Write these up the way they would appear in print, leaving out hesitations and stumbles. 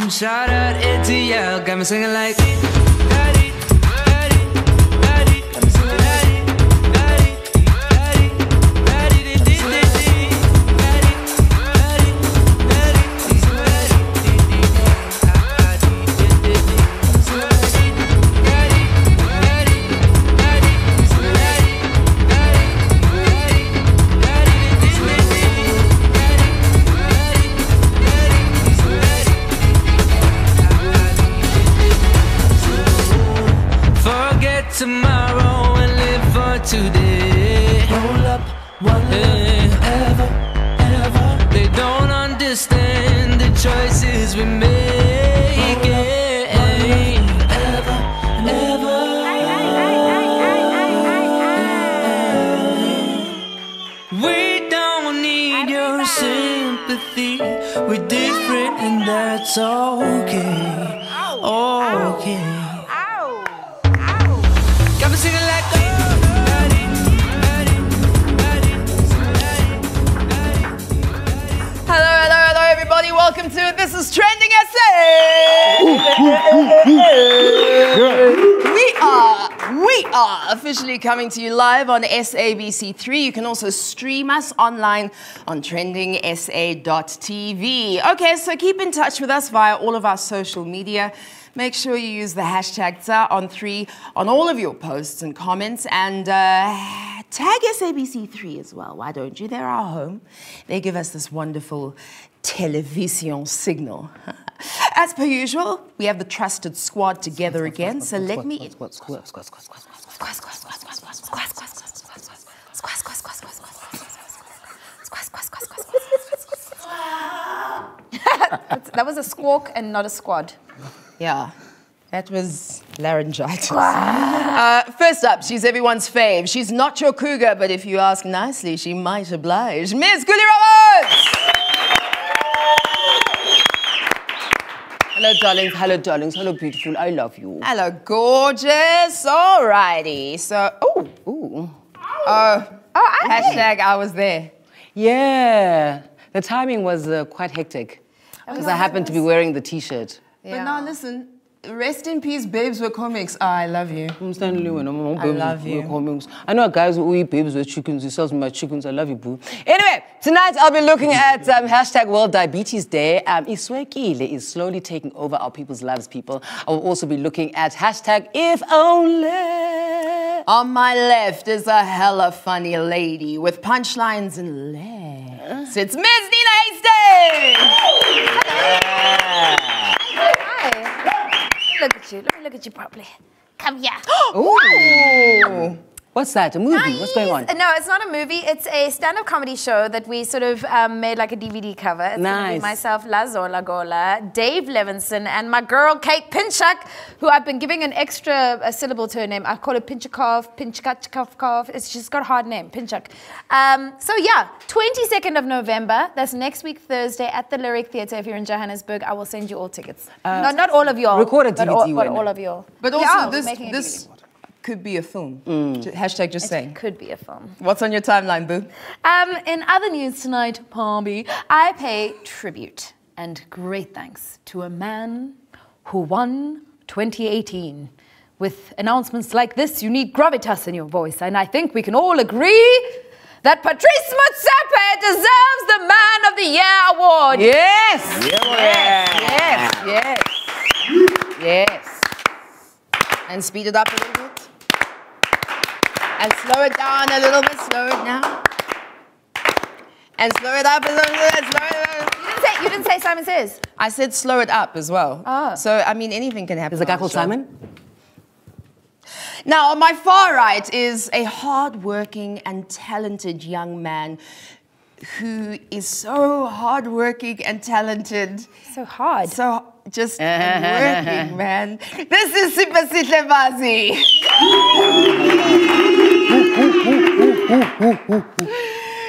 Shout out ATL, got me singing like. Tomorrow and live for today. Roll up one love forever, ever. They don't understand the choices we make. Ever, never. We don't need your sympathy. We're different and that's okay. Okay. Hello, everybody. Welcome to This is TrendingSA. We are officially coming to you live on SABC3. You can also stream us online on TrendingSA.tv. Okay, so keep in touch with us via all of our social media. Make sure you use the hashtag #TSA on all of your posts and comments, and tag SABC3 as well. Why don't you? They're our home. They give us this wonderful television signal. As per usual, we have the trusted squad together again. So let me. That was a squawk and not a squad. Yeah, that was laryngitis. First up, she's everyone's fave. She's not your cougar, but if you ask nicely, she might oblige. Miss Gully Roberts! Hello, darlings. Hello, darlings. Hello, beautiful. I love you. Hello, gorgeous. Alrighty. So, hashtag I was there. Yeah, the timing was quite hectic because I happened to be wearing the T-shirt. Yeah. But now listen, rest in peace, babes with comics. Oh, I love you. I love you. I know guys who eat babes with chickens. He sells my chickens. I love you, boo. Anyway, tonight I'll be looking at hashtag World Diabetes Day. Iswekile is slowly taking over our people's lives, people. I will also be looking at hashtag If Only. On my left is a hella funny lady with punchlines and legs. It's Miss Nina Hastings! Hi. Look at you. Let me look at you properly. Come here. Ooh. What's that? A movie? Nice. What's going on? No, it's not a movie. It's a stand-up comedy show that we sort of made like a DVD cover. It's gonna be myself, Lazola Gola, Dave Levinson, and my girl Kate Pinchuk, who I've been giving an extra syllable to her name. I call her Pinchukov, Pinchukov. It's just got a hard name, Pinchuk. So yeah, 22nd of November. That's next week Thursday at the Lyric Theatre. If you're in Johannesburg, I will send you all tickets. No, not all of y'all. Record a DVD, but all of y'all. But also this could be a film. Hashtag just saying. It could be a film. What's on your timeline, boo? In other news tonight, Palmy, I pay tribute and great thanks to a man who won 2018. With announcements like this, you need gravitas in your voice, and I think we can all agree that Patrice Motsepe deserves the Man of the Year award. Yes! Yes. And speed it up a little bit. And slow it down a little bit. Slow it down. And slow it up a little bit. Slow it up. You didn't say Simon Says. I said slow it up as well. Oh. So, I mean, anything can happen. There's a guy called Simon? Now, on my far right is a hard-working and talented young man who is so hardworking and talented. So hard. So just working, man. This is Super Zinhle Bazi.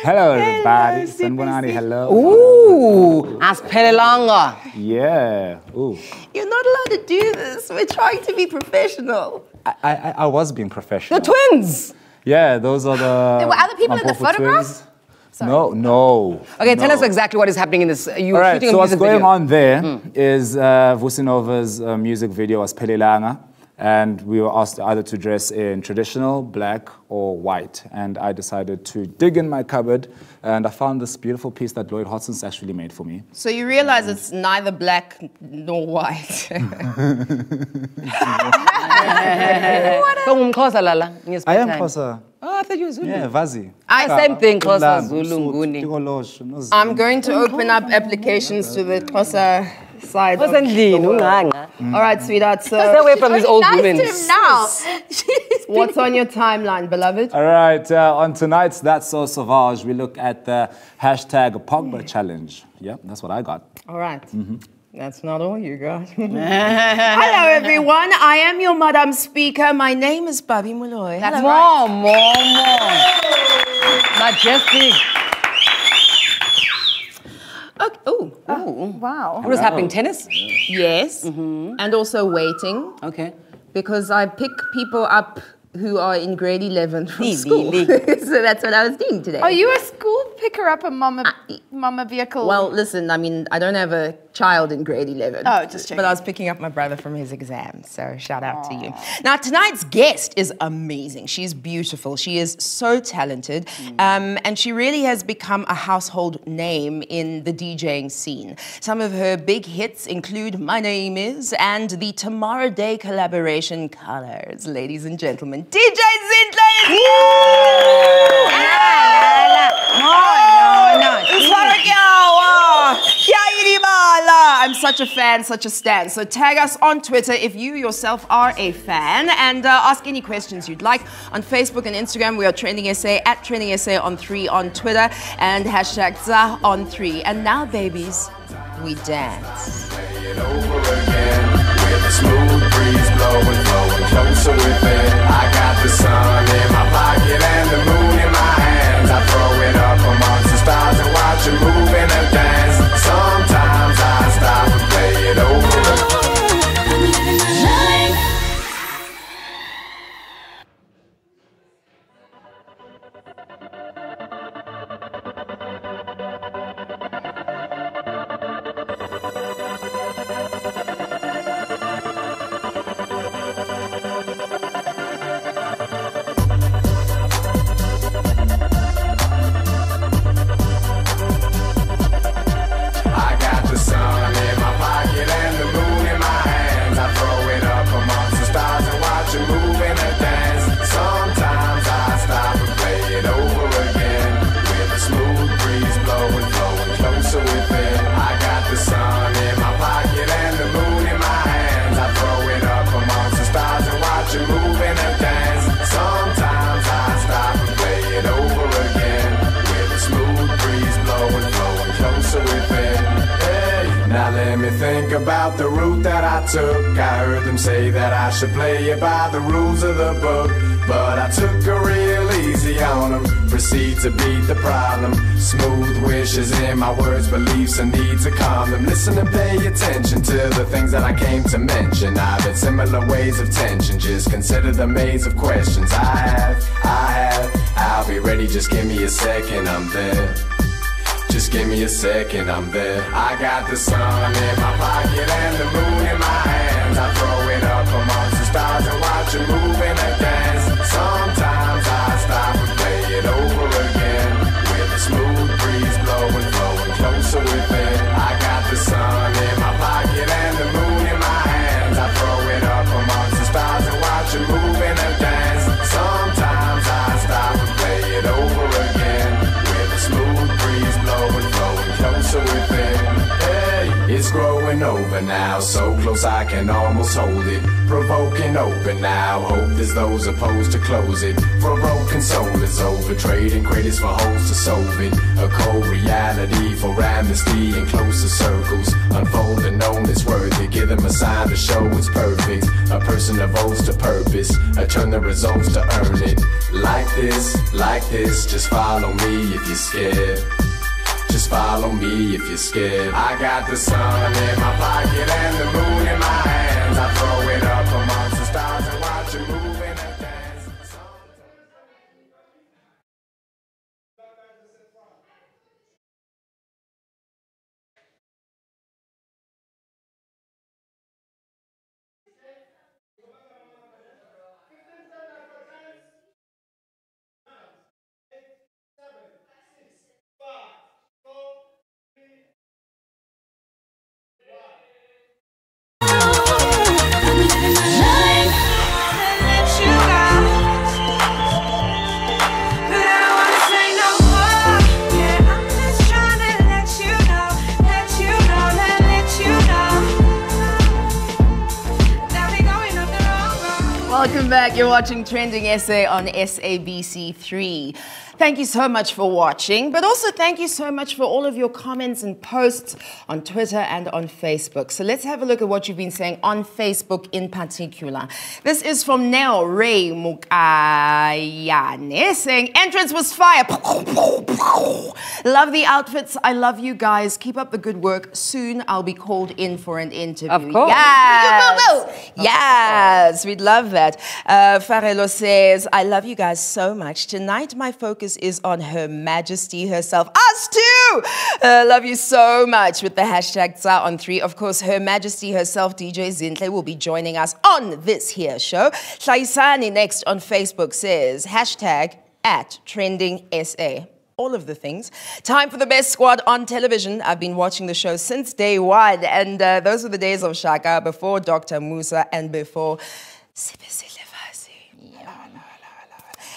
Hello, everybody. Sanbonani, hello. Ooh, Aspelelanga. Yeah. Ooh. You're not allowed to do this. We're trying to be professional. I was being professional. The twins. Yeah, those are the. There were other people in the Mampofu photograph? twins. Sorry. No. Okay, tell us exactly what is happening in this. You All right, shooting so a what's music going video. on there is Vusinova's music video was Pelelanga, and we were asked either to dress in traditional, black, or white. And I decided to dig in my cupboard, and I found this beautiful piece that Lloyd Hodson's actually made for me. So you realize it's neither black nor white. I am Xhosa. Oh, I thought you were Zulu. Yeah, Vazi. Same thing, Xhosa, Zulu, Nguni. I'm going to open up applications to the Xhosa side. What's of in the world. Lino? All right, sweetheart. Stay So away from these old women. Nice to him now. what's on your timeline, beloved? All right, on tonight's That's So Sauvage, we look at the hashtag Pogba challenge. Yeah, that's what I got. All right. That's not all you got. Hello, everyone. I am your Madam Speaker. My name is Bobby Molloy. That's More. Majestic. Okay. Oh, Wow. What is happening? Tennis? yes. And also waiting, Okay. because I pick people up who are in grade 11 from Lee, school. Lee. So that's what I was doing today. Are you a school picker up a mama vehicle? Well, listen, I mean, I don't have a child in grade 11. Oh, just checking. But I was picking up my brother from his exam, so shout out to you. Now, tonight's guest is amazing. She's beautiful. She is so talented, and she really has become a household name in the DJing scene. Some of her big hits include My Name Is and the Tomorrow Day collaboration Colors. Ladies and gentlemen, DJ Zinhle is here! I'm such a fan, such a stan. So tag us on Twitter if you yourself are a fan, and ask any questions you'd like. On Facebook and Instagram, we are TrendingSA, at TrendingSA on 3 on Twitter, and hashtag ZA on 3. And now, babies, we dance. Play it over again with a smooth breeze blowing, flowing closer within. I got the sun in my pocket and the moon in my hands. I throw it up amongst the stars and watch it move in a dance. Sometimes I stop and play it over. I'm living my life. Think about the route that I took. I heard them say that I should play it by the rules of the book, but I took a real easy on them. Proceed to beat the problem. Smooth wishes in my words, beliefs and needs to calm them. Listen and pay attention to the things that I came to mention. I've had similar ways of tension. Just consider the maze of questions I have. I'll be ready, just give me a second, I'm there. Just give me a second, I'm there. I got the sun in my pocket and the moon in my hands. I throw it up amongst the stars and watch it move in a dance. Sometimes I stop and play it over again with a smooth breeze blowing, flowing closer within. I got the sun in my pocket and the moon in my hands. I throw it up amongst the stars and watch it move in a dance. Sometimes I stop and play it over again with a smooth breeze blowing, flowing closer within. Hey, it's growing over now, so close I can almost hold it. Provoking open now, hope there's those opposed to close it. For a broken soul is over, trading credits for holes to solve it. A cold reality for amnesty in closer circles. Unfold and known it's worth it, give them a sign to show it's perfect. A person devotes to purpose, I turn the results to earn it. Like this, just follow me if you're scared. Just follow me if you're scared. I got the sun in my pocket and the moon in my hands. I throw it up amongst the stars and watch it move in a dance. Welcome back. You're watching Trending SA on SABC3. Thank you so much for watching, but also thank you so much for all of your comments and posts on Twitter and on Facebook. So let's have a look at what you've been saying on Facebook in particular. This is from Nell Ray Mukayane saying, entrance was fire. Love the outfits. I love you guys. Keep up the good work. Soon I'll be called in for an interview. Of course. Yes. Yes, we'd love that. Farelo says, I love you guys so much. Tonight my focus is on Her Majesty herself. Us too! Love you so much with the hashtag TsA on 3. Of course, Her Majesty herself, DJ Zinhle, will be joining us on this here show. Shaisani next on Facebook says, hashtag @TrendingSA. All of the things. Time for the best squad on television. I've been watching the show since day one, and those were the days of Shaka, before Dr. Musa, and before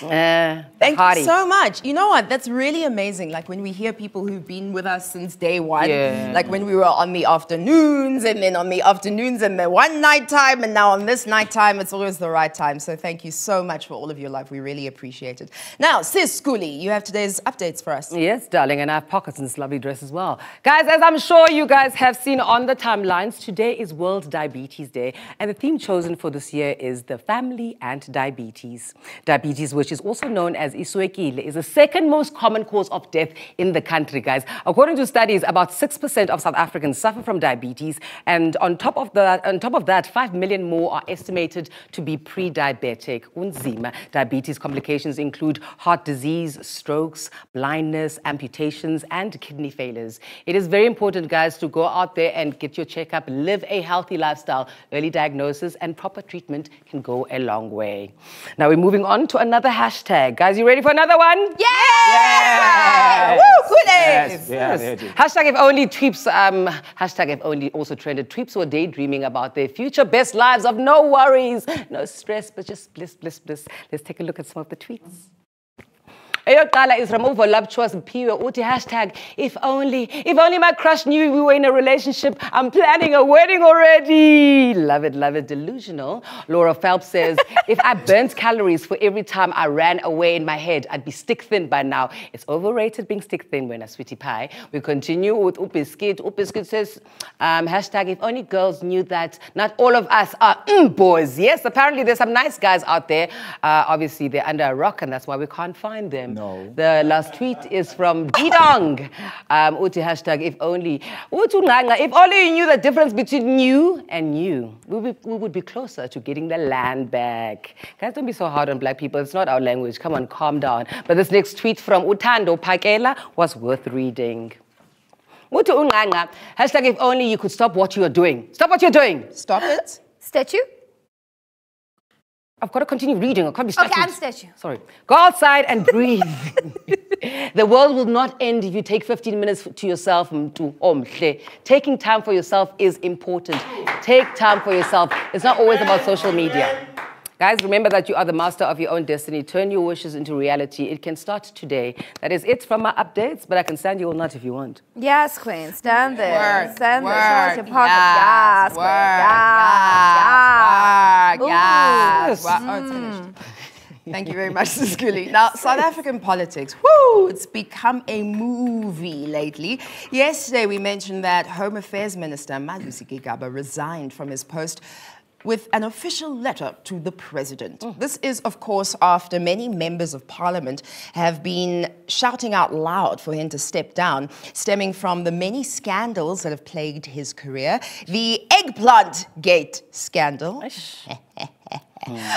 Thank you so much. You know what? That's really amazing. Like when we hear people who've been with us since day one, like when we were on the afternoons, and then on the afternoons and the one night time, and now on this night time, it's always the right time. So thank you so much for all of your love. We really appreciate it. Now, Sis Skuli, you have today's updates for us. Yes, darling, and I have pockets in this lovely dress as well. Guys, as I'm sure you guys have seen on the timelines, today is World Diabetes Day, and the theme chosen for this year is the family and diabetes. Diabetes, which is also known as iswekile, is the second most common cause of death in the country, guys. According to studies, about 6% of South Africans suffer from diabetes, and on top of that, 5 million more are estimated to be pre-diabetic. Unzima. Diabetes complications include heart disease, strokes, blindness, amputations, and kidney failures. It is very important, guys, to go out there and get your checkup, live a healthy lifestyle. Early diagnosis and proper treatment can go a long way. Now we're moving on to another hashtag. Guys, you ready for another one? Yeah! Woo, good days! Yes. Hashtag if only tweeps, hashtag if only also trended. Tweeps were daydreaming about their future best lives of no worries, no stress, but just bliss, bliss, bliss. Let's take a look at some of the tweets. Eyoqala is from Voluptuous Piwe uthi hashtag if only my crush knew we were in a relationship. I'm planning a wedding already. Love it, delusional. Laura Phelps says, if I burnt calories for every time I ran away in my head, I'd be stick thin by now. It's overrated being stick thin when a sweetie pie. We continue with Upiskit. Upiskit says, hashtag if only girls knew that not all of us are boys. Yes, apparently there's some nice guys out there. Obviously they're under a rock and that's why we can't find them. No. The last tweet is from Didong. Uti hashtag if only. If only you knew the difference between you and you, we would be closer to getting the land back. Guys, don't be so hard on black people. It's not our language. Come on, calm down. But this next tweet from Utando Pakela was worth reading. Hashtag if only you could stop what you are doing. Stop what you're doing. Stop it. Statue? I've got to continue reading. I can't be distracted. Okay, I'm statue. Sorry. Go outside and breathe. The world will not end if you take 15 minutes to yourself. Taking time for yourself is important. Take time for yourself. It's not always about social media. Guys, remember that you are the master of your own destiny. Turn your wishes into reality. It can start today. That is it from my updates, but I can stand you all night if you want. Yes, Queen. Stand there. Work, Stand there. work, Show us your pocket. yes, Yes, work, yes. Oh, it's finished. Thank you very much, Siskuli. Now, South African politics, whoo, it's become a movie lately. Yesterday, we mentioned that Home Affairs Minister Malusi Gigaba resigned from his post with an official letter to the president. This is, of course, after many members of parliament have been shouting out loud for him to step down, stemming from the many scandals that have plagued his career. The eggplant gate scandal.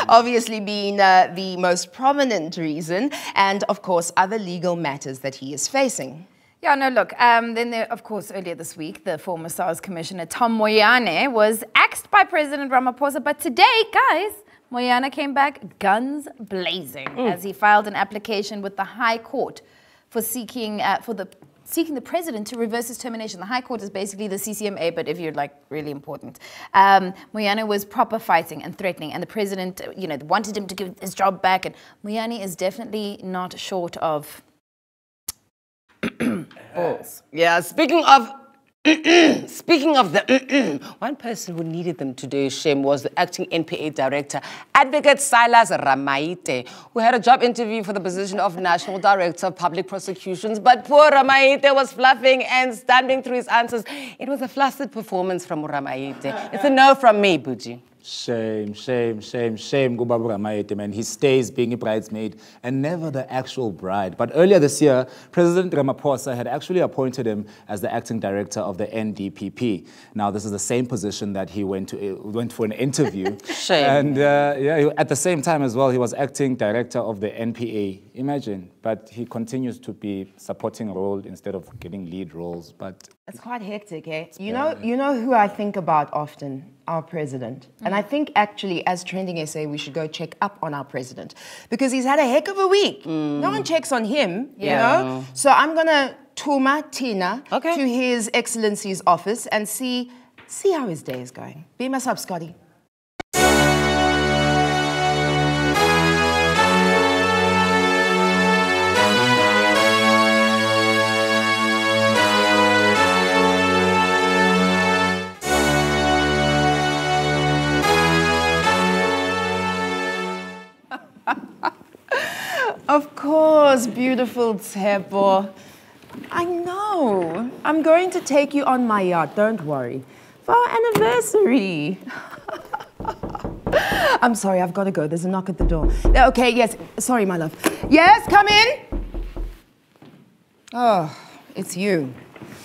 Obviously being the most prominent reason, and of course other legal matters that he is facing. Yeah, no, look, then there, of course, earlier this week, the former SARS Commissioner Tom Moyane was axed by President Ramaphosa, but today, guys, Moyane came back guns blazing as he filed an application with the High Court for seeking the president to reverse his termination. The High Court is basically the CCMA, but if you're like really important. Moyane was proper fighting and threatening, and the president, wanted him to give his job back, and Moyane is definitely not short of balls. Yeah, speaking of Speaking of the one person who needed them today, shame, was the acting NPA director, Advocate Silas Ramaite, who had a job interview for the position of National Director of Public Prosecutions. But poor Ramaite was fluffing and stumbling through his answers. It was a flustered performance from Ramaite. It's a no from me, Buji. Shame, shame, shame, shame, Gubabu Ramaite, man. He stays being a bridesmaid and never the actual bride. But earlier this year, President Ramaphosa had actually appointed him as the acting director of the NDPP. Now, this is the same position that he went for an interview. Shame. And yeah, at the same time as well, he was acting director of the NPA. Imagine. But he continues to be supporting role instead of getting lead roles. But it's quite hectic, eh? You know who I think about often? Our president. And I think actually as TrendingSA we should go check up on our president because he's had a heck of a week. No one checks on him, you know? So I'm gonna Tuma Tina to His Excellency's office and see how his day is going. Beam us up, Scotty. Of course, beautiful Tshepo. I know. I'm going to take you on my yacht, don't worry. For our anniversary. I'm sorry, I've got to go. There's a knock at the door. Okay, yes. Sorry, my love. Yes, come in. Oh, it's you.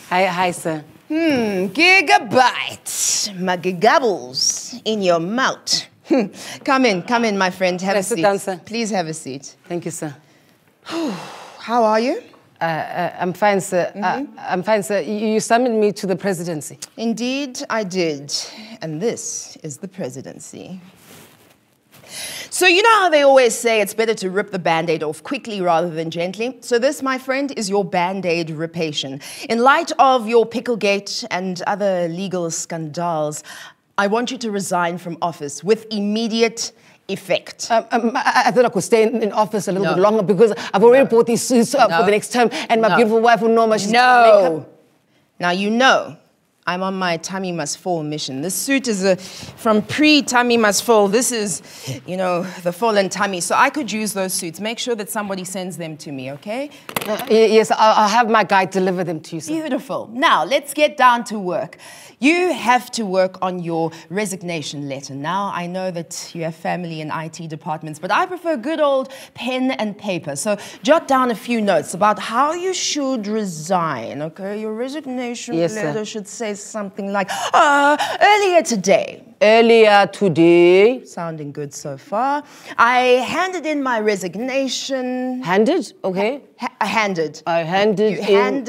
Hi, sir. Gigabyte. My gigabbles in your mouth. Come in, my friend. Have a seat. Sit down, sir. Please have a seat. Thank you, sir. How are you? I'm fine, sir. I'm fine, sir. You summoned me to the presidency. Indeed, I did. And this is the presidency. So you know how they always say it's better to rip the Band-Aid off quickly rather than gently? So this, my friend, is your Band-Aid ripation. In light of your Picklegate and other legal scandals, I want you to resign from office with immediate effect. I thought I could stay in office a little bit longer because I've already bought these suits for the next term and my beautiful wife will know my she's Now you know I'm on my Tummy Must Fall mission. This suit is from pre-Tummy Must Fall. This is, you know, the fallen tummy. So I could use those suits. Make sure that somebody sends them to me, okay? Yes, I'll have my guy deliver them to you, sir. Beautiful. Now, let's get down to work. You have to work on your resignation letter. Now, I know that you have family and IT departments, but I prefer good old pen and paper. So jot down a few notes about how you should resign, okay? Your resignation letter should say something like, earlier today. Earlier today. Sounding good so far. I handed in my resignation. Handed? Okay. Handed. I handed you in.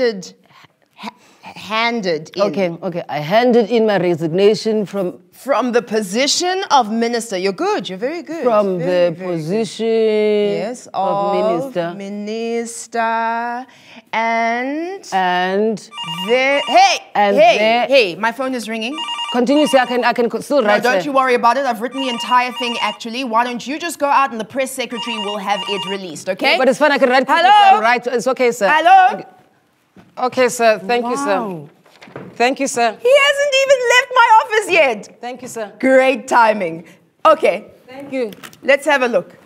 Handed in. Okay. I handed in my resignation from the position of minister. You're good. You're very good. From the position of minister. And hey, my phone is ringing. Continue, sir. I can still write. No, don't you worry about it. I've written the entire thing actually. Why don't you just go out and the press secretary will have it released, okay? Yeah, but it's fine. I can write. Hello? Right. It's okay, sir. Hello? Okay, sir. Thank you, sir. Thank you, sir. He hasn't even left my office yet. Thank you, sir. Great timing. Okay. Thank you. Let's have a look.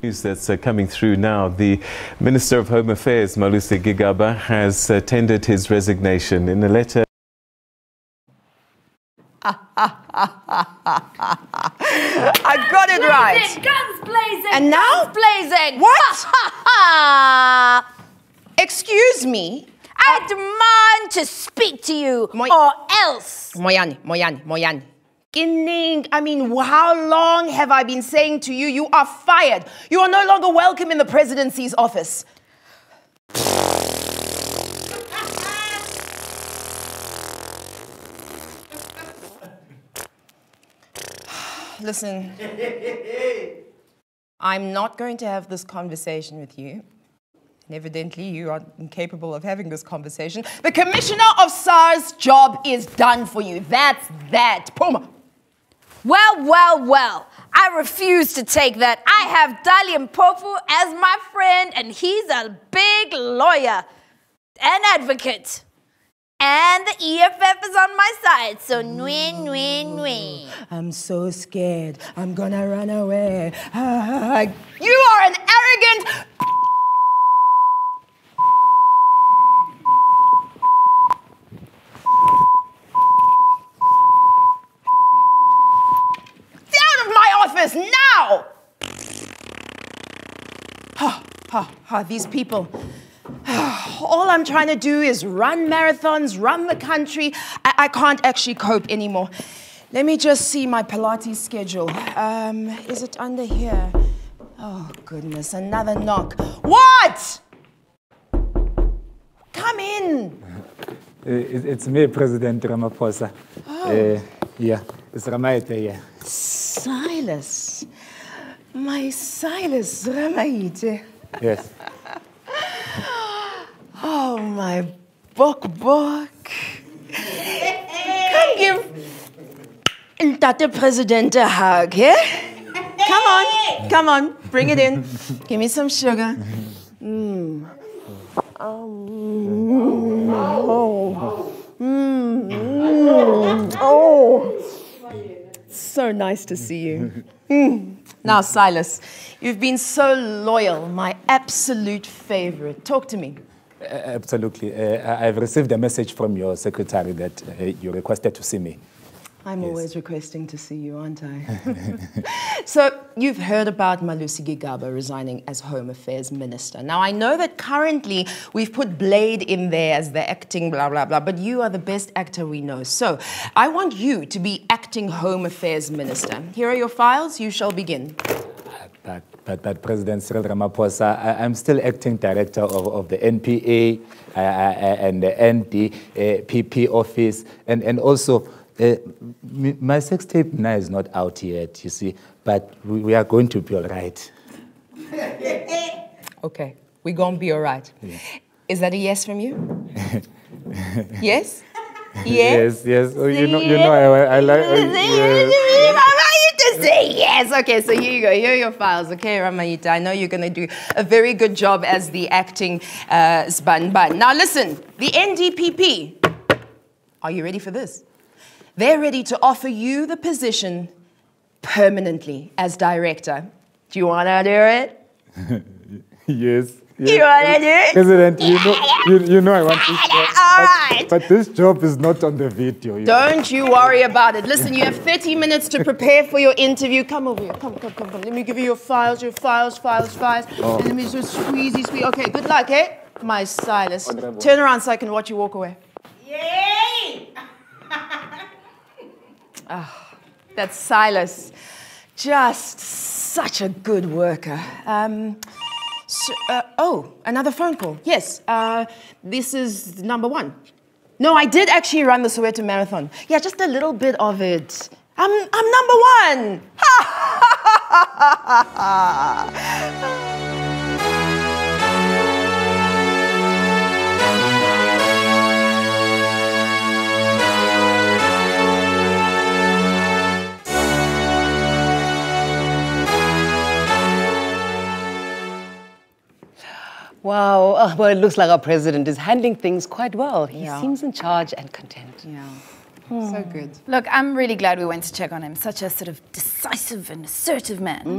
News that's coming through now. The Minister of Home Affairs, Malusi Gigaba, has tendered his resignation in a letter. I got it right. Guns blazing! And now? Guns blazing! What? Excuse me? I demand to speak to you, or else. Moyani. I mean, how long have I been saying to you, you are fired. You are no longer welcome in the presidency's office. Listen, I'm not going to have this conversation with you. And evidently, you are incapable of having this conversation. The commissioner of SARS job is done for you. That's that. Puma. Well. I refuse to take that. I have Dali Mpofu as my friend, and he's a big lawyer and advocate. And the EFF is on my side, so nwe. I'm so scared. I'm gonna run away. You are an arrogant... Out of my office now! These people. All I'm trying to do is run marathons, run the country. I can't actually cope anymore. Let me just see my Pilates schedule. Is it under here? Oh, goodness, another knock. What? Come in. It's me, President Ramaphosa. Oh. Yeah, it's Ramaite, yeah. Silas. My Silas Ramaite. Yes. Oh, my Pogba. Come give Tate President a hug, yeah? Come on, bring it in. Give me some sugar. So nice to see you. Now, Silas, you've been so loyal, my absolute favorite. Talk to me. Absolutely. I've received a message from your secretary that you requested to see me. I'm always requesting to see you, aren't I? So, you've heard about Malusi Gigaba resigning as Home Affairs Minister. Now, I know that currently we've put Blade in there as the acting blah, blah, blah, but you are the best actor we know. So, I want you to be acting Home Affairs Minister. Here are your files. You shall begin. But President Cyril Ramaphosa, I'm still acting director of the NPA and the NDPP office, and also my sex tape now is not out yet, you see, but we are going to be all right. Okay, we're going to be all right. Yeah. Is that a yes from you? Yes? Yes? Yes. Oh, you know, I like... To say yes. Okay, so here you go. Here are your files. Okay, Ramaita, I know you're going to do a very good job as the acting Sban. Now listen, the NDPP, are you ready for this? They're ready to offer you the position permanently as director. Do you want to do it? Yes. You want to do it? President, you know I want this job. All right. But this job is not on the video. Don't you worry about it. Listen, you have 30 minutes to prepare for your interview. Come over here. Come. Let me give you your files. Oh. And let me just squeeze. Okay, good luck, eh? My Silas. Turn around so I can watch you walk away. Yay! That's Silas. Just such a good worker. Another phone call. Yes, this is number 1. No, I did actually run the Soweto Marathon. Yeah, just a little bit of it. I'm number 1. Wow, well, it looks like our president is handling things quite well. He seems in charge and content. Yeah, so good. Look, I'm really glad we went to check on him. Such a sort of decisive and assertive man. You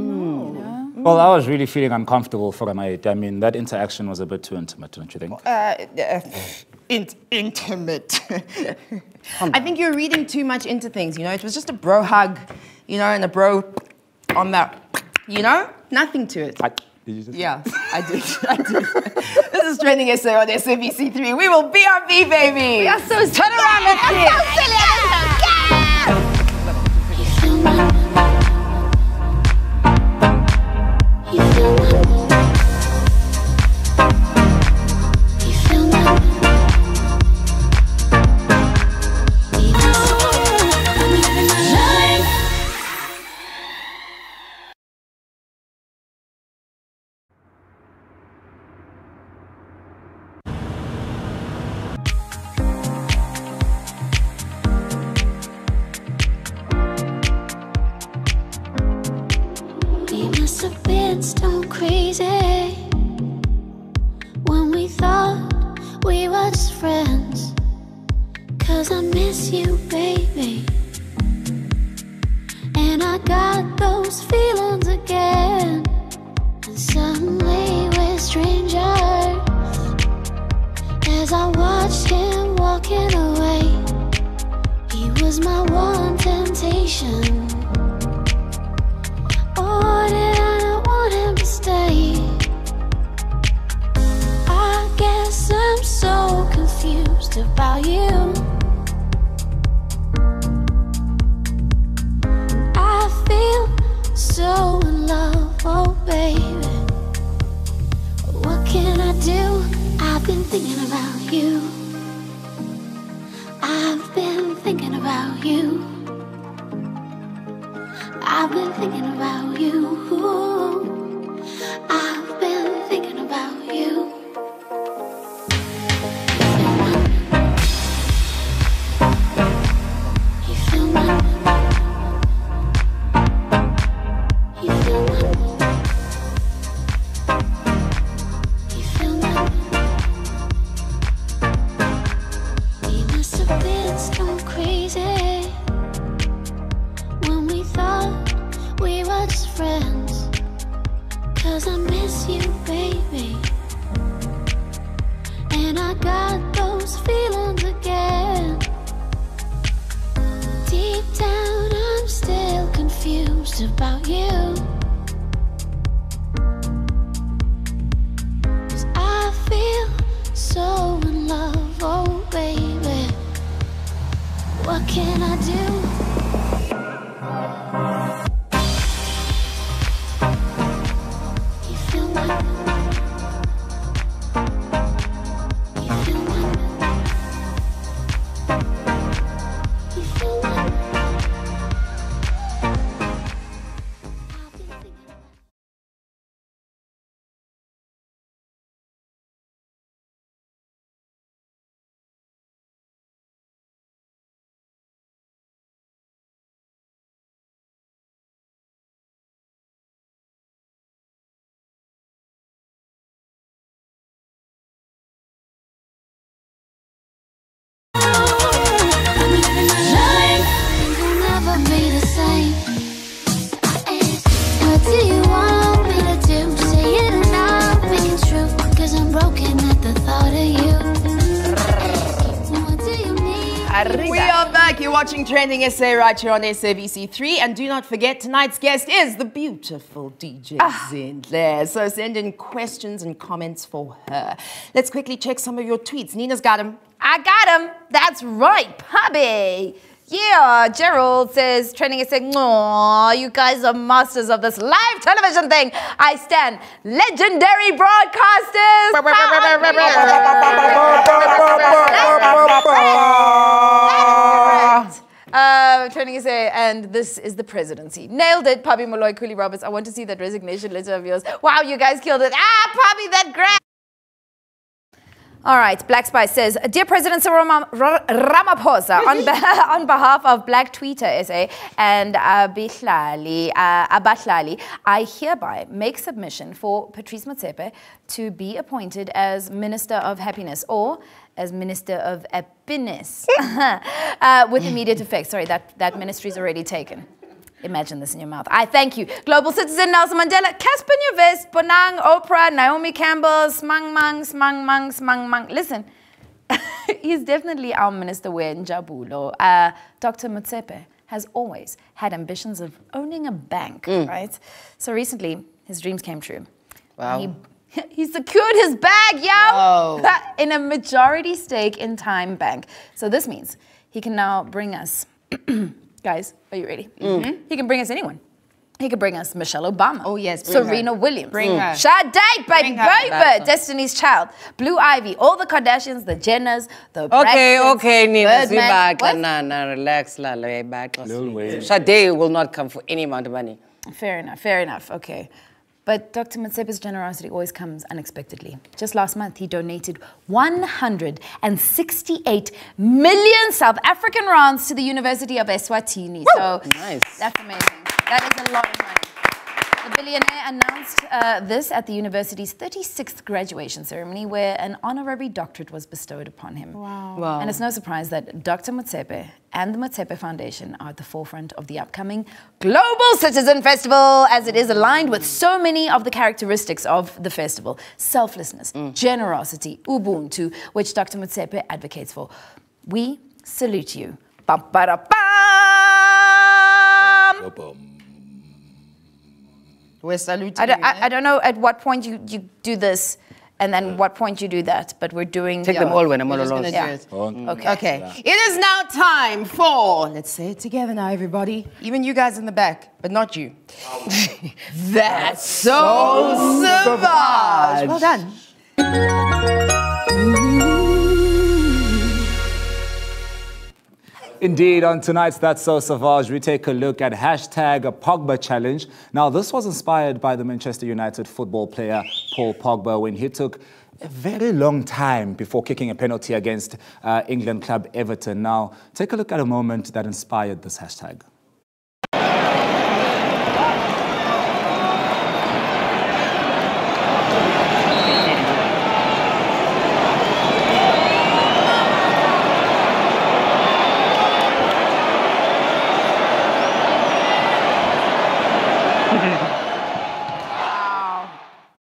know? Well, I was really feeling uncomfortable for him. I mean, that interaction was a bit too intimate, don't you think? Intimate. I think you're reading too much into things, you know? It was just a bro hug, you know, and a bro on that, you know? Nothing to it. Yeah, I did. This is TrendingSA on SABC3. We will BRB, baby. We are so turn around, let's see 'cause I miss you, baby. And I got those feelings again. And suddenly we're strangers. As I watched him walking away, he was my one temptation. Oh, did I not want him to stay? I guess I'm so confused about you. I feel so in love, oh baby. What can I do? I've been thinking about you. I've been thinking about you. I've been thinking about you. I've been thinking about you. You feel me? You feel me? You feel me? We must have been so crazy when we thought we were just friends. 'Cause I miss you, baby. And I got those feelings again. Deep down I'm still confused about you. 'Cause I feel so in love, oh baby. What can I do? You feel me? You feel me? You feel me? I've been thinking about I'm living my life, and you'll never be the same. What do you want me to do? Say it or not, make it true. 'Cause I'm broken at the thought of you. What do you need? We are back. You're watching Trending SA right here on SABC3. And do not forget, tonight's guest is the beautiful DJ Zinhle. So send in questions and comments for her. Let's quickly check some of your tweets. Nina's got them. I got him. That's right, Pubby. Yeah, Gerald says, Trending is saying, "Aw, you guys are masters of this live television thing. I stand legendary broadcasters." Trending is a, and this is the presidency. Nailed it, Pubby Molloy, Cooley Roberts. I want to see that resignation letter of yours. Wow, you guys killed it. Ah, Pubby, that great. All right, Black Spice says, "Dear President Cyril Ramaphosa, on behalf of Black Twitter SA and Abahlali, I hereby make submission for Patrice Motsepe to be appointed as Minister of Happiness or as Minister of Happiness with immediate effect." Sorry, that ministry is already taken. Imagine this in your mouth. I thank you. Global Citizen Nelson Mandela, Casper Nyovest, Bonang, Oprah, Naomi Campbell, Smang Mang. Listen, he's definitely our minister when Jabulo. Dr. Motsepe has always had ambitions of owning a bank, right? So recently, his dreams came true. Wow. He secured his bag, yo, in a majority stake in Time Bank. So this means he can now bring us... Guys, are you ready? He can bring us anyone. He could bring us Michelle Obama. Oh, yes. Serena Williams. Bring her. Sade, baby, Bring her. Destiny's Child. Blue Ivy. All the Kardashians, the Jenners, the Okay, Nina. Birdman. Nah, relax, Lala. Back. Sade will not come for any amount of money. Fair enough. Okay. But Dr. Motsepe's generosity always comes unexpectedly. Just last month, he donated 168 million South African rands to the University of Eswatini. Woo! So nice. That's amazing. That is a lot of money. The billionaire announced this at the university's 36th graduation ceremony, where an honorary doctorate was bestowed upon him. Wow. And it's no surprise that Dr. Motsepe and the Motsepe Foundation are at the forefront of the upcoming Global Citizen Festival, as it is aligned with so many of the characteristics of the festival: selflessness, generosity, ubuntu, which Dr. Motsepe advocates for. We salute you. Bum, ba, bum. We're saluting I don't know at what point you do this and then what point you do that, but we're doing... Take them all when I'm all We're just alone. gonna do it. Okay. Okay. It is now time for, let's say it together now, everybody. Even you guys in the back, but not you. That's so savage. Well done. Indeed, on tonight's That's So Savage, we take a look at hashtag Pogba Challenge. Now, this was inspired by the Manchester United football player Paul Pogba when he took a very long time before kicking a penalty against England club Everton. Now, take a look at a moment that inspired this hashtag.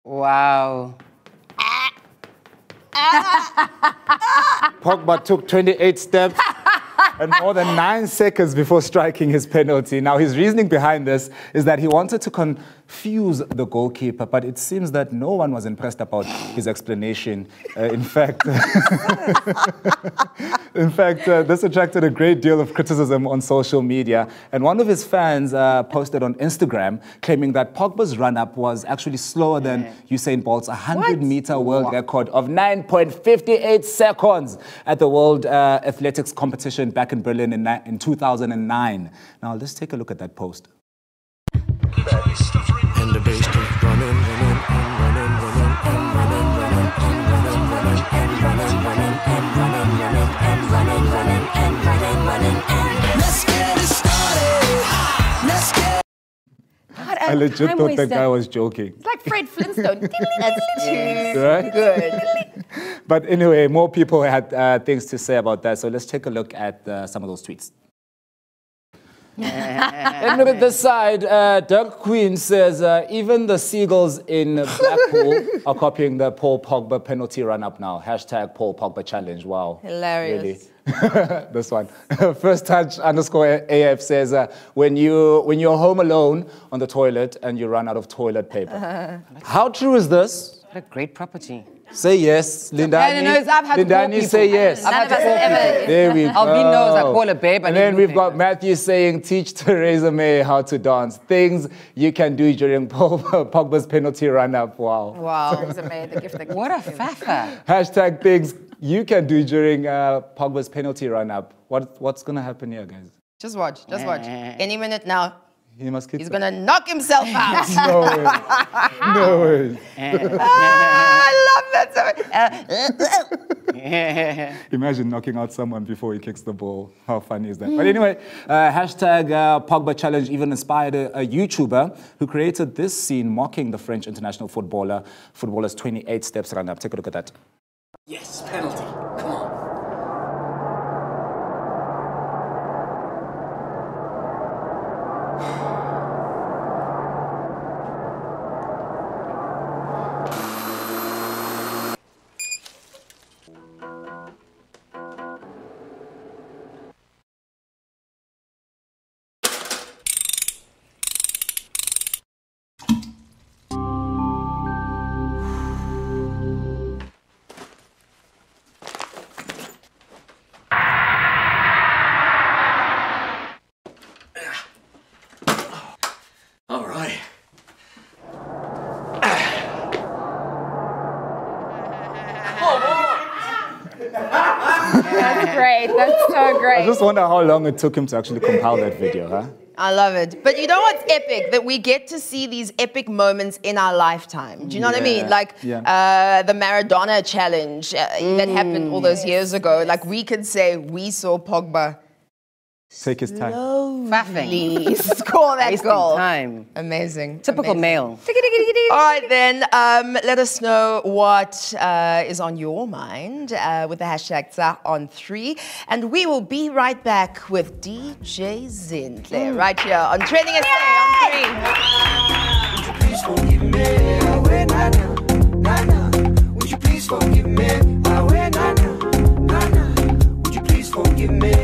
Wow. Pogba took 28 steps and more than 9 seconds before striking his penalty. Now, his reasoning behind this is that he wanted to confuse the goalkeeper, but it seems that no one was impressed about his explanation. In fact, this attracted a great deal of criticism on social media, and one of his fans posted on Instagram claiming that Pogba's run-up was actually slower than Usain Bolt's 100-meter world record of 9.58 seconds at the World Athletics competition back in Berlin in 2009. Now, let's take a look at that post. And the bass keeps running, running, and running, running, and running, running, and running, running, and running, running, and running, running, and running, running, and running, running, and let's get it started. Let's get. I legit thought that guy was joking. It's like Fred Flintstone. Right? Good. But anyway, more people had things to say about that, so let's take a look at some of those tweets. And look at this side, Doug Queen says, even the seagulls in Blackpool are copying the Paul Pogba penalty run-up now. Hashtag Paul Pogba challenge. Wow. Hilarious. Really? This one. First touch _ AF says, when you're home alone on the toilet and you run out of toilet paper. How true is this? What a great property. Say yes, Lindani. I've had to call Lindani, people. say yes. None of us have ever. There we go. Alvin knows I call a babe. And then we've got Matthew saying, teach Theresa May how to dance. Things you can do during Pogba's penalty run-up. Wow. Wow. Theresa May, the gift that keeps What a giving. fafa. Hashtag things you can do during Pogba's penalty run-up. What's going to happen here, guys? Just watch. Just watch. Any minute now, He must kick he's some- going to knock himself out. No way. No way. I love that so much. Imagine knocking out someone before he kicks the ball. How funny is that? But anyway, hashtag Pogba challenge even inspired a YouTuber who created this scene mocking the French international footballer's 28 steps run-up. Take a look at that. Yes, penalty. Come on. All right. That's great. That's so I great. just wonder how long it took him to actually compile that video, huh? I love it. But you know what's epic? That we get to see these epic moments in our lifetime. Do you know what I mean? Like the Maradona challenge that happened all those years ago. Like we could say we saw Pogba Take his time. Slowly score that Wasting goal. time. Amazing. Typical male. All right, then, let us know what is on your mind with the hashtag #on3. And we will be right back with DJ Zinhle right here on TrendingSA on 3. Would you please forgive me? Would you please forgive me? Would you please forgive me?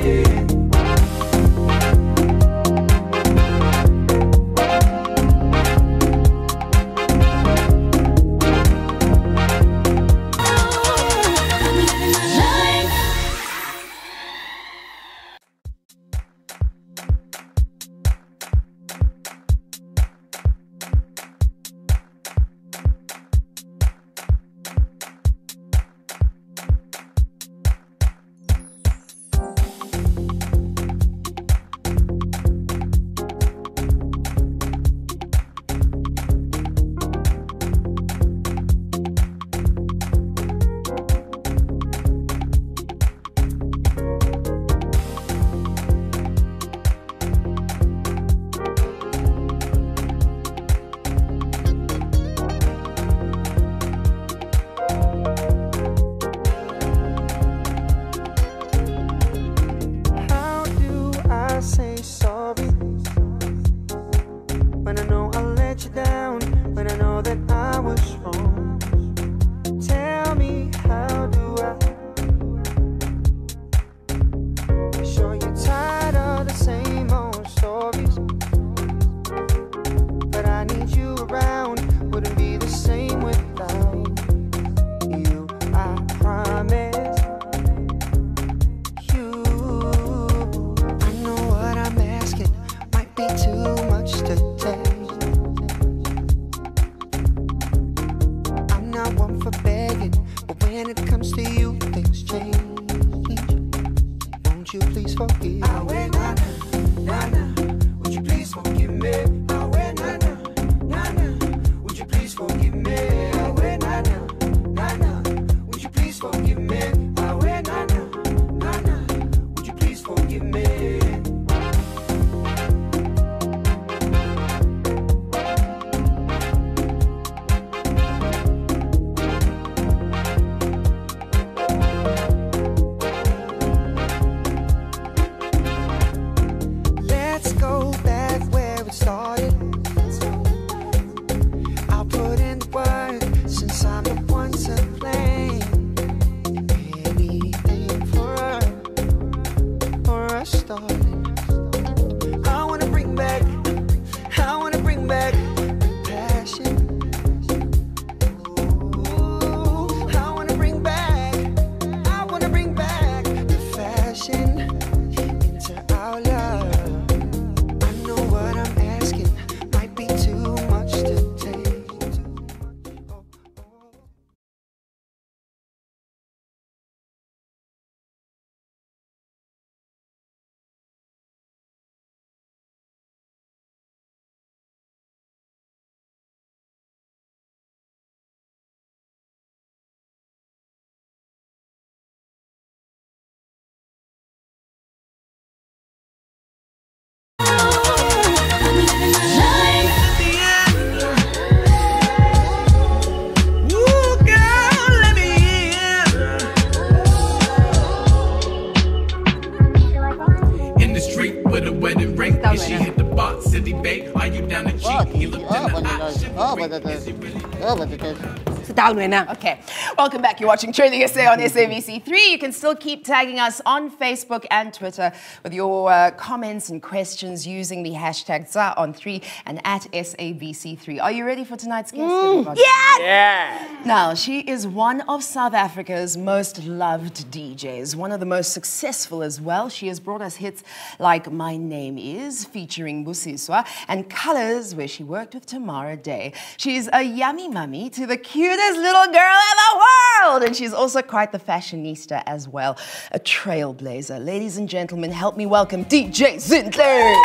Sit down right now. Okay, welcome back. You're watching TrendingSA on SABC3. You can still keep tagging us on Facebook and Twitter with your comments and questions using the hashtag #on3 and @SABC3. Are you ready for tonight's guest, everybody? Yes! Yeah! Now, she is one of South Africa's most loved DJs, one of the most successful as well. She has brought us hits like My Name Is, featuring Busiswa, and Colors, where she worked with Tamara Day. She's a yummy mummy to the cutest little girl in the world, and she's also quite the fashionista as well, a trailblazer. Ladies and gentlemen, help me welcome DJ Zinhle.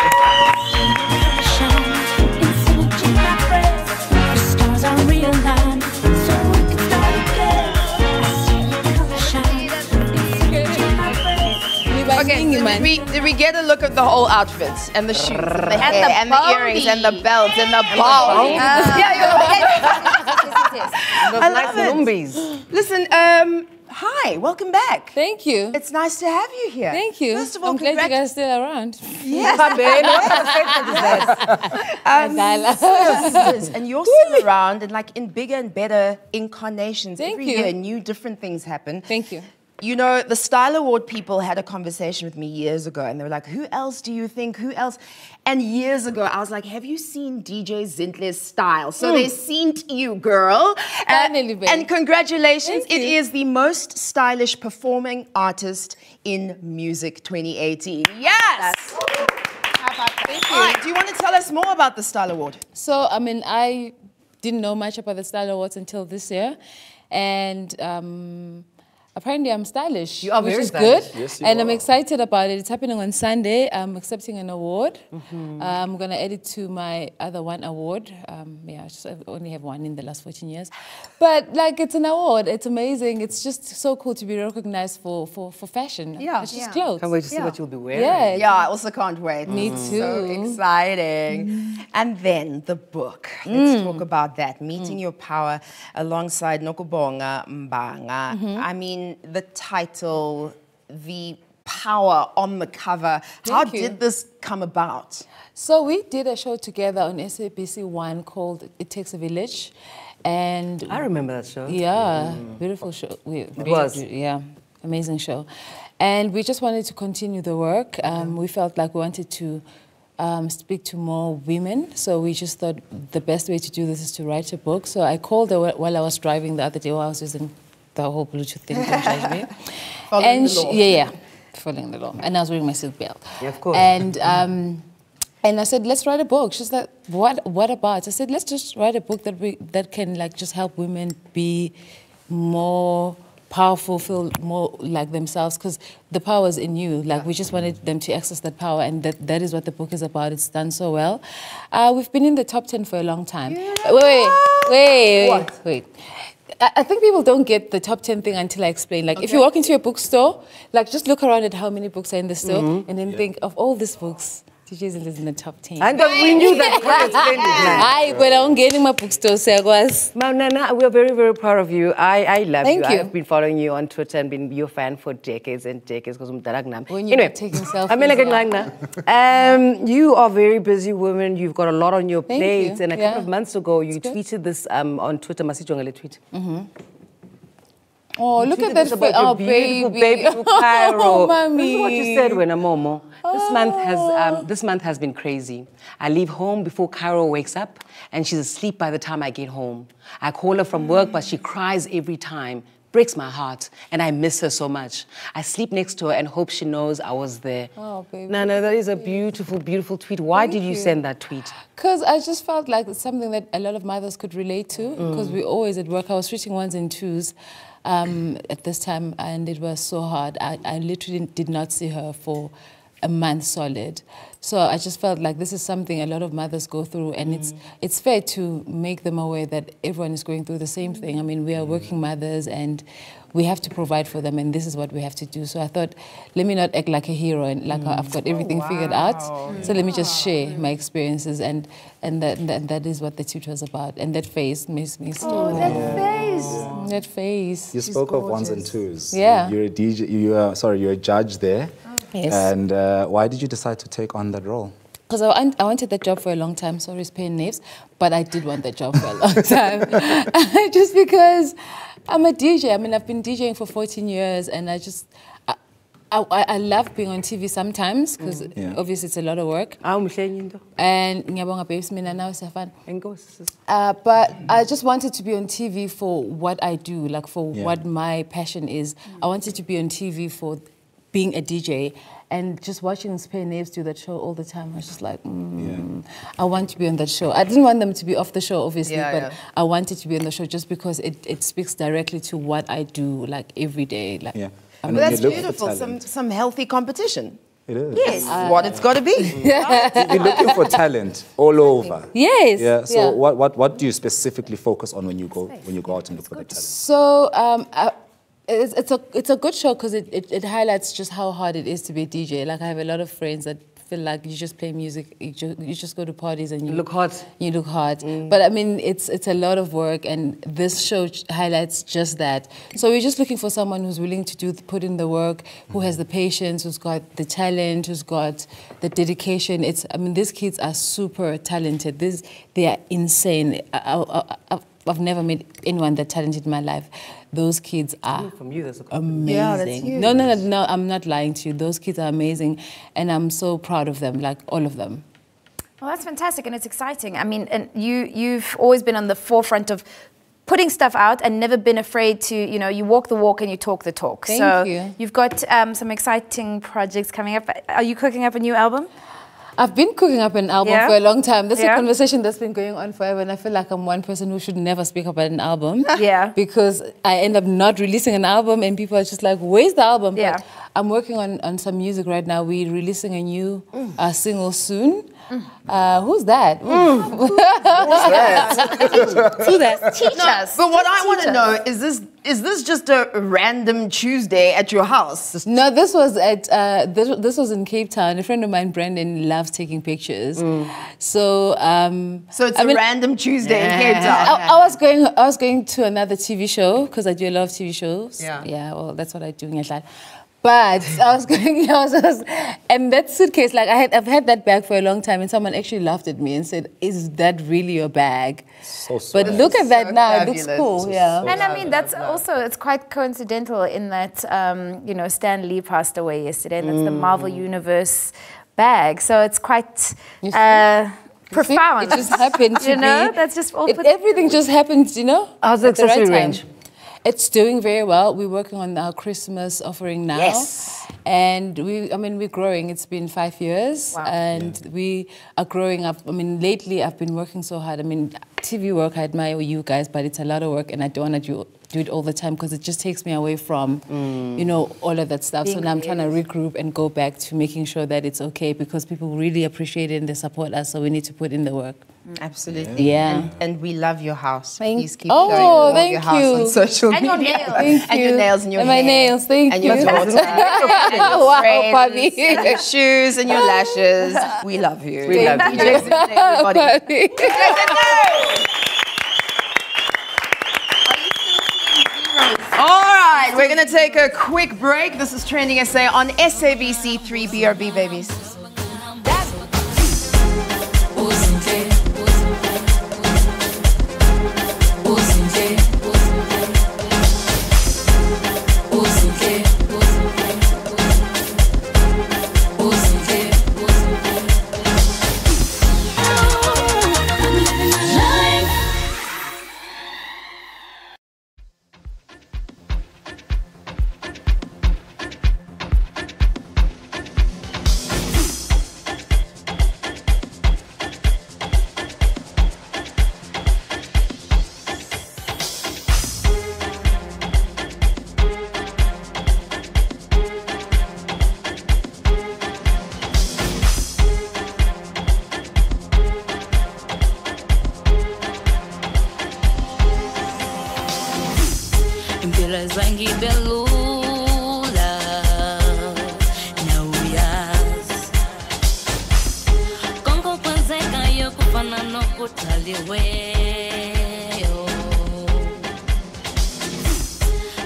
Okay, did we get a look at the whole outfit and the shoes and the hair and the earrings and the belts and the ball? Yes. I love it. Listen, hi, welcome back. Thank you. It's nice to have you here. Thank you. First of all, I'm glad you guys are still around. Yes. And you're still around and like in bigger and better incarnations. Thank Every you. year, new different things happen. Thank you. You know, the Style Award people had a conversation with me years ago, and they were like, who else do you think, who else? And years ago, I was like, have you seen DJ Zinhle's style? So they seen you, girl. Finally, babe. And congratulations, Thank it you. is the most stylish performing artist in music 2018. Yes! How about that? Thank you. All right, do you want to tell us more about the Style Award? So, I mean, I didn't know much about the Style Awards until this year. And apparently I'm stylish, You are which very is stylish. good. Yes, you and I'm are. excited about it. It's happening on Sunday. I'm accepting an award. I'm going to add it to my other one award. I only have one in the last 14 years. But like, it's an award. It's amazing. It's just so cool to be recognized for fashion. Yeah. It's just clothes. Can't wait to see what you'll be wearing. Yeah. Yeah, I also can't wait. Me too. So exciting. And then the book. Let's talk about that. Meeting Your Power alongside Nokubonga Mbanga. I mean, the title, the power on the cover. How Thank you. did this come about? So we did a show together on SABC 1 called It Takes a Village. And I remember that show. yeah, beautiful show. It was. Yeah, amazing show. And we just wanted to continue the work. We felt like we wanted to speak to more women. So we just thought the best way to do this is to write a book. So I called her while I was driving the other day while I was using the whole Bluetooth thing, don't judge me. Following the law. Yeah, following the law. And I was wearing my seatbelt. Yeah, of course. And I said, let's write a book. She's like, what about? I said, let's just write a book that can like just help women be more powerful, feel more like themselves, because the power is in you. Like, we just wanted them to access that power, and that is what the book is about. It's done so well. We've been in the top 10 for a long time. Wait. I think people don't get the top 10 thing until I explain. Like, if you walk into a bookstore, like, just look around at how many books are in the store, and then think of all these books. DJ Zinhle is in the top 10. And we knew that. When I'm getting my bookstore, so I was. Nana, we're very, very proud of you. I love Thank you. I've been following you on Twitter and been your fan for decades and decades. When you were taking selfies. You are a very busy woman. You've got a lot on your Thank plate. you. And a couple of months ago, you It's good. tweeted this on Twitter. Masijongale tweet. Oh, look at that face. About Oh, your beautiful baby to Oh, Cairo. mommy. This is what you said when Momo. This month has been crazy. I leave home before Cairo wakes up, and she's asleep by the time I get home. I call her from work, but she cries every time. Breaks my heart, and I miss her so much. I sleep next to her and hope she knows I was there. Oh, baby. Nana, that is a beautiful, beautiful tweet. Why did you send that tweet? Because I just felt like it's something that a lot of mothers could relate to, because we're always at work. I was switching ones and twos at this time, and it was so hard. I literally did not see her for a month solid. So I just felt like this is something a lot of mothers go through, and it's fair to make them aware that everyone is going through the same thing. I mean, we are working mothers, and we have to provide for them, and this is what we have to do. So I thought, let me not act like a hero and like I've got everything figured out. So let me just share my experiences, and that is what the tweet was about. And that face makes me so. Oh, that face. That face. You spoke of ones and twos. Yeah. You're a DJ. You're a judge there. Yes. And why did you decide to take on that role? Because I wanted that job for a long time. Sorry, Spain names, but I did want that job for a long time. Just because I'm a DJ. I mean, I've been DJing for 14 years, and I love being on TV sometimes, because obviously it's a lot of work. And ngiyabonga babes mina nawe siyafana. But I just wanted to be on TV for what I do, like for what my passion is. I wanted to be on TV for being a DJ, and just watching Spain Naves do that show all the time, I was just like, I want to be on that show. I didn't want them to be off the show, obviously, but I wanted to be on the show just because it speaks directly to what I do, like, every day. Like, But that's beautiful, some healthy competition. It is. Yes, what it's got to be. You're looking for talent all over. Yes. Yeah. So what do you specifically focus on when you go out and look for the talent? So it's a good show because it highlights just how hard it is to be a DJ. Like I have a lot of friends that feel like you just play music, you just go to parties and you look hot. You look hot. But I mean, it's a lot of work, and this show highlights just that. So we're just looking for someone who's willing to put in the work, who has the patience, who's got the talent, who's got the dedication. I mean, these kids are super talented. They are insane. I've never met anyone that talented in my life. Those kids are amazing. Yeah, that's huge. No, I'm not lying to you. Those kids are amazing, and I'm so proud of them, like all of them. Well, that's fantastic, and it's exciting. I mean, and you've always been on the forefront of putting stuff out and never been afraid to, you walk the walk and you talk the talk. Thank you. You've got some exciting projects coming up. Are you cooking up a new album? I've been cooking up an album for a long time. This is a conversation that's been going on forever, and I feel like I'm one person who should never speak about an album. Because I end up not releasing an album, and people are just like, where's the album? Yeah. But I'm working on some music right now. We're releasing a new single soon. Who's that? Who's that? Teach us. But what I want to know is this just a random Tuesday at your house? No, this was at this was in Cape Town. A friend of mine, Brandon, loves taking pictures. So it's a random Tuesday in Cape Town. I was going to another TV show because I do a lot of TV shows. Yeah, well, that's what I do. But I was going, and that suitcase, like I've had that bag for a long time, and someone actually laughed at me and said, "Is that really your bag?" So but look at that now; it looks cool. And I mean, that's also, it's quite coincidental in that Stan Lee passed away yesterday, and that's the Marvel Universe bag. So it's quite profound. It just happened to me. That's just all. Everything just happened. How's the accessory range? It's doing very well. We're working on our Christmas offering now. Yes. And we're growing. It's been 5 years. Wow. And we are growing up. I mean, lately I've been working so hard. I mean, TV work, I admire you guys, but it's a lot of work, and I don't want to do it all the time because it just takes me away from, all of that stuff. So now I'm trying to regroup and go back to making sure that it's okay, because people really appreciate it and they support us, so we need to put in the work. Absolutely. Yeah. And we love your house. Please keep Oh, showing thank your house you. on social And your media. nails. Thank And you. your nails and your and hair. my nails, thank And you. your daughter. Wow, Bobby. And your shoes and your lashes. We love you. We love you. DJ Zinhle, everybody. Bobby. All right, we're going to take a quick break. This is TrendingSA on SABC3 BRB, babies.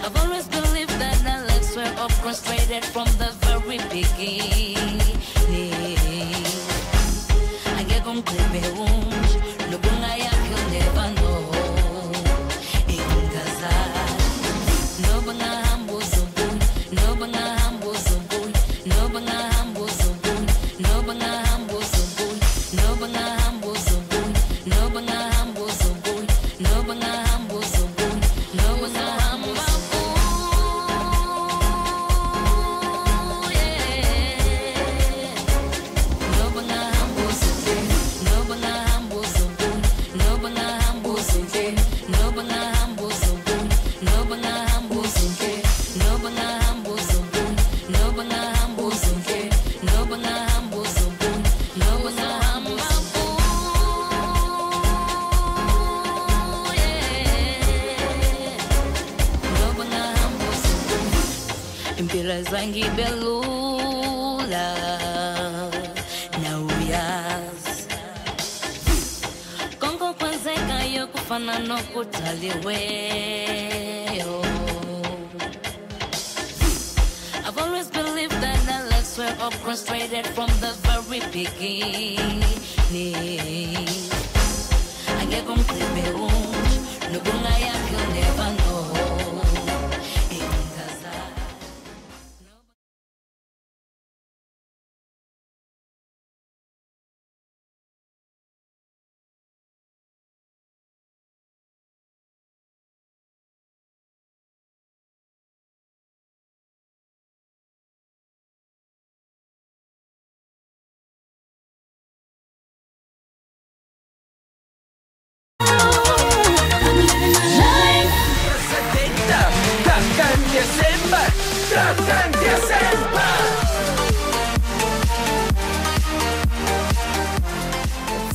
I've always believed that the legs were orchestrated from the very beginning. I get on baby wounds, no bunga you'll never know. In Gaza, no bunga hambo so boy, no bunga hambo so boy, no bunga hambo so boy, no bunga hambo so boy, no bunga hambo so boy, no bunga hambo so boy, no bunga hambo so boy, no bunga hambo so boy. impilo zangibe lula nawuyazi konke kwenzekayo kufana nokudaliweyo. I've always believed that the legs were orchestrated from the very beginning. I get on clip no gunaya you'll never know.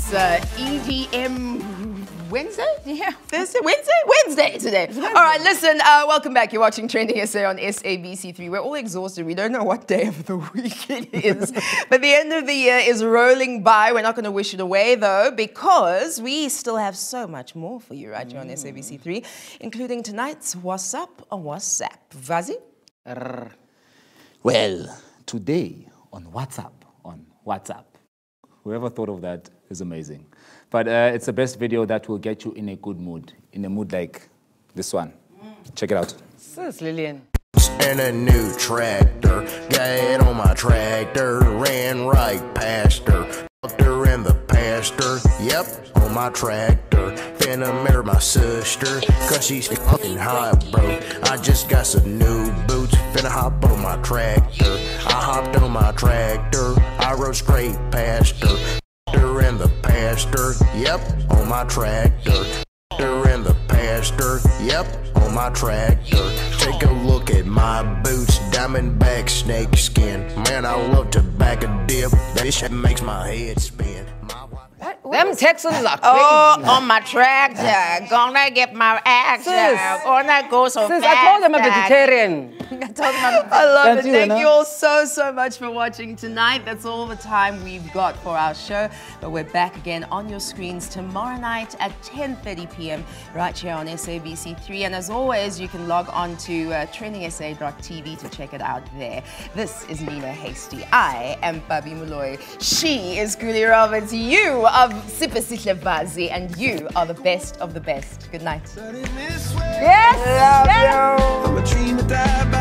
It's EDM Wednesday? Yeah. Thursday? Wednesday today. All right, listen, welcome back. You're watching TrendingSA on SABC3. We're all exhausted. We don't know what day of the week it is. But the end of the year is rolling by. We're not going to wish it away, though, because we still have so much more for you right here on SABC3, including tonight's What's Up on WhatsApp. Vazi? Well, today on WhatsApp. Whoever thought of that is amazing. But it's the best video that will get you in a good mood, in a mood like this one. Check it out. Sis Lillian. And a new tractor, got it on my tractor, ran right past her, fucked her in the pasture, yep, on my tractor, finna marry my sister, cause she's fucking hot, bro, I just got some new boots, finna hop on my tractor, I hopped on my tractor, I rode straight past her, her in the pasture, yep, on my tractor, her in the pasture, yep, on my tractor. Take a look at my boots, diamondback snake skin. Man, I love tobacco dip. That shit makes my head spin. Them Texans are crazy. Oh, on my tractor, gonna get my axe out, gonna go so fast. I told them I'm vegetarian. I love it. Thank you all so much for watching tonight. That's all the time we've got for our show. But we're back again on your screens tomorrow night at 10:30 p.m. right here on SABC3. And as always, you can log on to TrendingSA.tv to check it out there. This is Nina Hasty. I am Babi Muloy. She is Kuli Roberts. You are Sipa Sihle Vazi. And you are the best of the best. Good night. Yes! Love you. I'm a dream of that.